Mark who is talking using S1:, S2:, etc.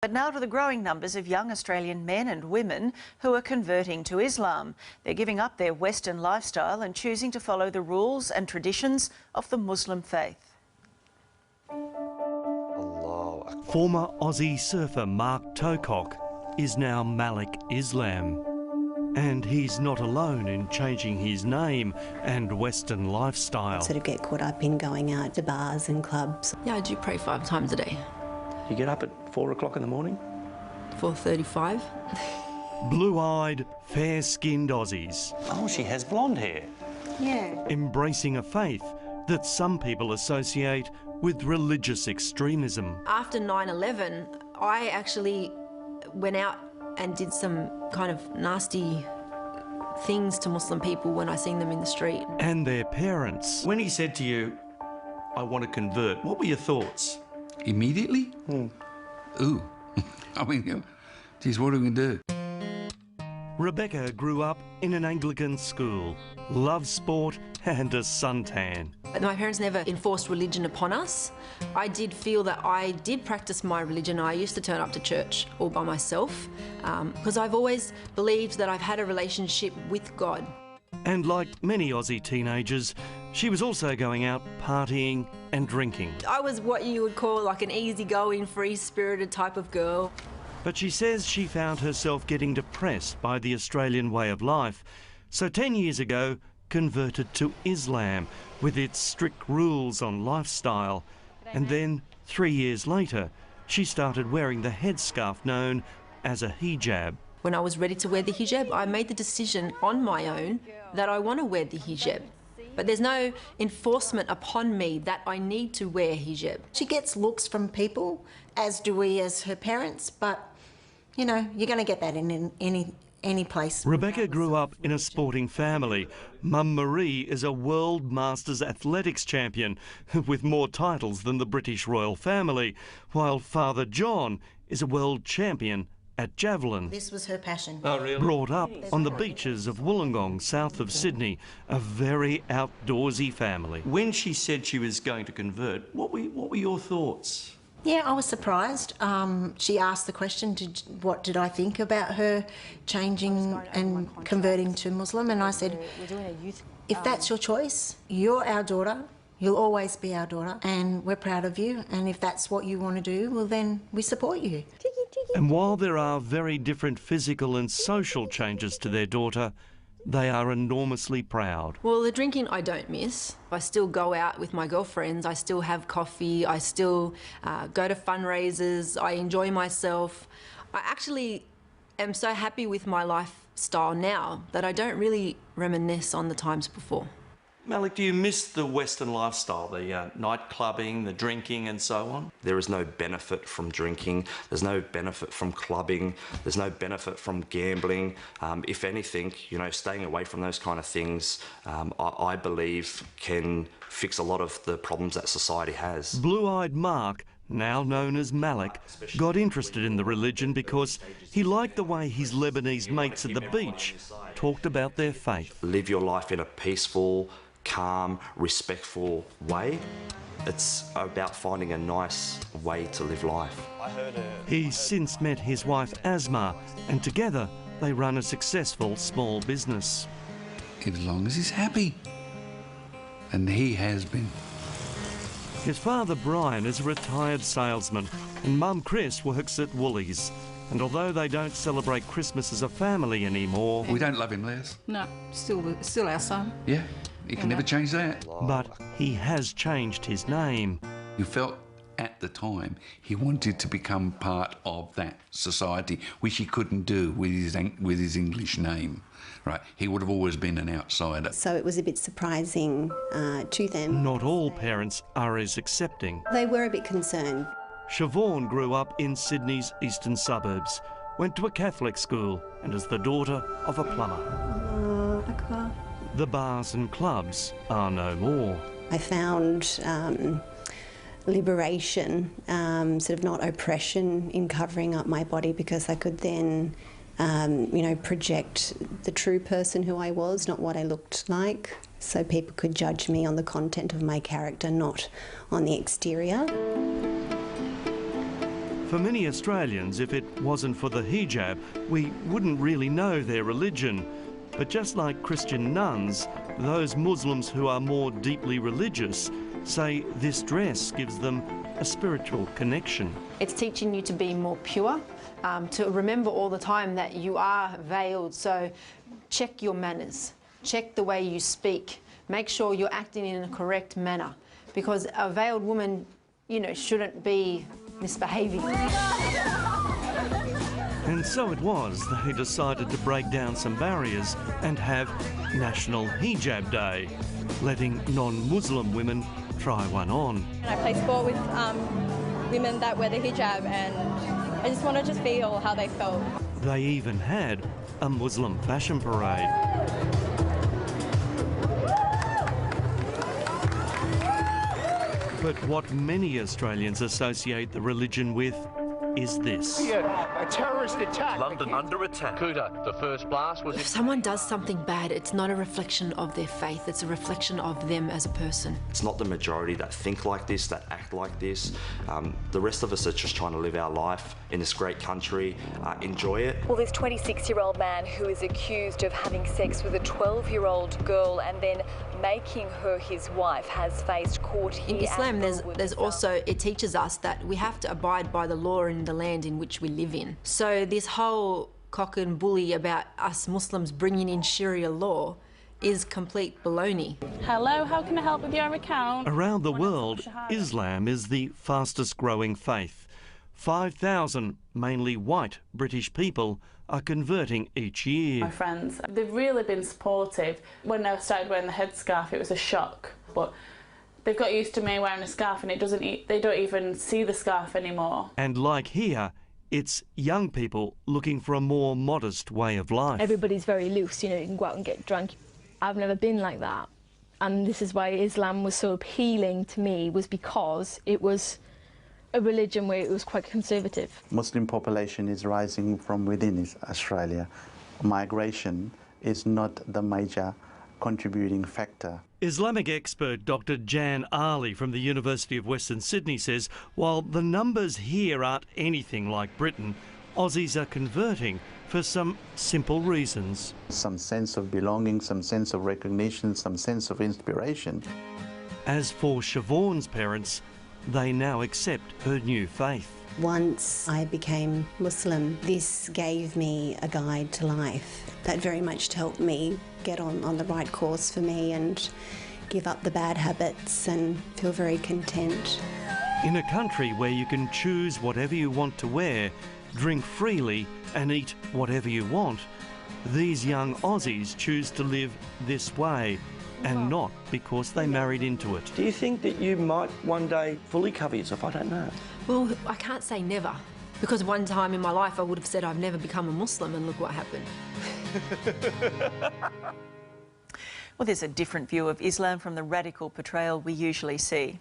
S1: But now to the growing numbers of young Australian men and women who are converting to Islam. They're giving up their Western lifestyle and choosing to follow the rules and traditions of the Muslim faith.
S2: Former Aussie surfer Mark Tocock is now Malik Islam. And he's not alone in changing his name and Western lifestyle.
S3: Sort of get caught up in going out to bars and clubs.
S4: Yeah, I do pray 5 times a day.
S5: You get up at 4 o'clock in the morning?
S4: 4:35.
S2: Blue-eyed, fair-skinned Aussies.
S5: Oh, she has blonde hair.
S3: Yeah.
S2: Embracing a faith that some people associate with religious extremism.
S4: After 9/11, I actually went out and did some kind of nasty things to Muslim people when I seen them in the street.
S2: And their parents.
S5: When he said to you, I want to convert, what were your thoughts?
S6: Immediately? Ooh. I mean, geez, what are we going to do?
S2: Rebecca grew up in an Anglican school, loved sport and a suntan.
S4: But my parents never enforced religion upon us. I did feel that I did practice my religion. I used to turn up to church all by myself because I've always believed that I've had a relationship with God.
S2: And like many Aussie teenagers, she was also going out partying and drinking.
S4: I was what you would call like an easygoing, free-spirited type of girl.
S2: But she says she found herself getting depressed by the Australian way of life. So 10 years ago, converted to Islam with its strict rules on lifestyle. And then 3 years later, she started wearing the headscarf known as a hijab.
S4: When I was ready to wear the hijab, I made the decision on my own that I want to wear the hijab. But there's no enforcement upon me that I need to wear hijab.
S7: She gets looks from people, as do we as her parents, but, you know, you're going to get that in any place.
S2: Rebecca grew up in a sporting family. Mum Marie is a World Masters athletics champion with more titles than the British royal family, while Father John is a world champion at javelin.
S7: This was her passion.
S5: Oh, really?
S2: Brought up on the beaches of Wollongong, south of Sydney, a very outdoorsy family.
S5: When she said she was going to convert, what were your thoughts?
S7: Yeah, I was surprised. She asked the question, what did I think about her changing and converting to Muslim? And I said, if that's your choice, you're our daughter, you'll always be our daughter, and we're proud of you. And if that's what you want to do, well, then we support you.
S2: And while there are very different physical and social changes to their daughter, they are enormously proud.
S4: Well, the drinking I don't miss. I still go out with my girlfriends, I still have coffee, I still go to fundraisers, I enjoy myself. I actually am so happy with my lifestyle now that I don't really reminisce on the times before.
S5: Malik, do you miss the Western lifestyle, the night clubbing, the drinking and so on?
S8: There is no benefit from drinking, there's no benefit from clubbing, there's no benefit from gambling. If anything, you know, staying away from those kind of things, I believe can fix a lot of the problems that society has.
S2: Blue-eyed Mark, now known as Malik, got interested in the religion because he liked the way his Lebanese mates at the beach talked about their faith.
S8: Live your life in a peaceful, calm, respectful way. It's about finding a nice way to live life.
S2: He's since met his wife Asma, and together they run a successful small business.
S6: As long as he's happy. And he has been.
S2: His father Brian is a retired salesman and Mum Chris works at Woolies. And although they don't celebrate Christmas as a family anymore...
S6: We don't love him, Les.
S9: No, still our son.
S6: Yeah, you can never change that.
S2: But he has changed his name.
S6: You felt at the time he wanted to become part of that society, which he couldn't do with his English name. Right, he would have always been an outsider.
S3: So it was a bit surprising to them.
S2: Not all parents are as accepting.
S3: They were a bit concerned.
S2: Siobhan grew up in Sydney's eastern suburbs, went to a Catholic school and is the daughter of a plumber. The bars and clubs are no more.
S3: I found liberation, sort of not oppression in covering up my body, because I could then you know, project the true person who I was, not what I looked like, so people could judge me on the content of my character, not on the exterior.
S2: For many Australians, if it wasn't for the hijab, we wouldn't really know their religion. But just like Christian nuns, those Muslims who are more deeply religious say this dress gives them a spiritual connection.
S4: It's teaching you to be more pure, to remember all the time that you are veiled, so check your manners, check the way you speak, make sure you're acting in a correct manner, because a veiled woman, you know, shouldn't be misbehaving.
S2: And so it was they decided to break down some barriers and have National Hijab Day, letting non-Muslim women try one on.
S10: I play sport with women that wear the hijab, and I just wanted to feel how they felt.
S2: They even had a Muslim fashion parade. But what many Australians associate the religion with is this.
S11: A terrorist attack.
S12: London under attack. Kuta, the first blast was...
S4: If someone does something bad, it's not a reflection of their faith, it's a reflection of them as a person.
S8: It's not the majority that think like this, that act like this. The rest of us are just trying to live our life in this great country, enjoy it.
S13: Well, this 26-year-old man who is accused of having sex with a 12-year-old girl and then making her his wife has faced court here.
S4: In Islam, there's also, it teaches us that we have to abide by the law in the land in which we live in. So this whole cock and bully about us Muslims bringing in Sharia law is complete baloney.
S10: Hello, how can I help with your account?
S2: Around the world, Islam is the fastest growing faith. 5,000, mainly white British people, are converting each year.
S10: My friends, they've really been supportive. When I started wearing the headscarf, it was a shock, but they've got used to me wearing a scarf, and they don't even see the scarf anymore.
S2: And like here, it's young people looking for a more modest way of life.
S10: Everybody's very loose, you know, you can go out and get drunk. I've never been like that. And this is why Islam was so appealing to me, was because it was a religion where it was quite conservative.
S11: Muslim population is rising from within Australia. Migration is not the major contributing factor.
S2: Islamic expert Dr. Jan Ali from the University of Western Sydney says while the numbers here aren't anything like Britain, Aussies are converting for some simple reasons.
S11: Some sense of belonging, some sense of recognition, some sense of inspiration.
S2: As for Siobhan's parents, they now accept her new faith.
S3: Once I became Muslim, this gave me a guide to life that very much helped me get on the right course for me and give up the bad habits and feel very content.
S2: In a country where you can choose whatever you want to wear, drink freely and eat whatever you want, these young Aussies choose to live this way, and not because they married into it.
S5: Do you think that you might one day fully cover yourself? I don't know.
S4: Well, I can't say never, because one time in my life I would have said I've never become a Muslim, and look what happened.
S1: Well, there's a different view of Islam from the radical portrayal we usually see.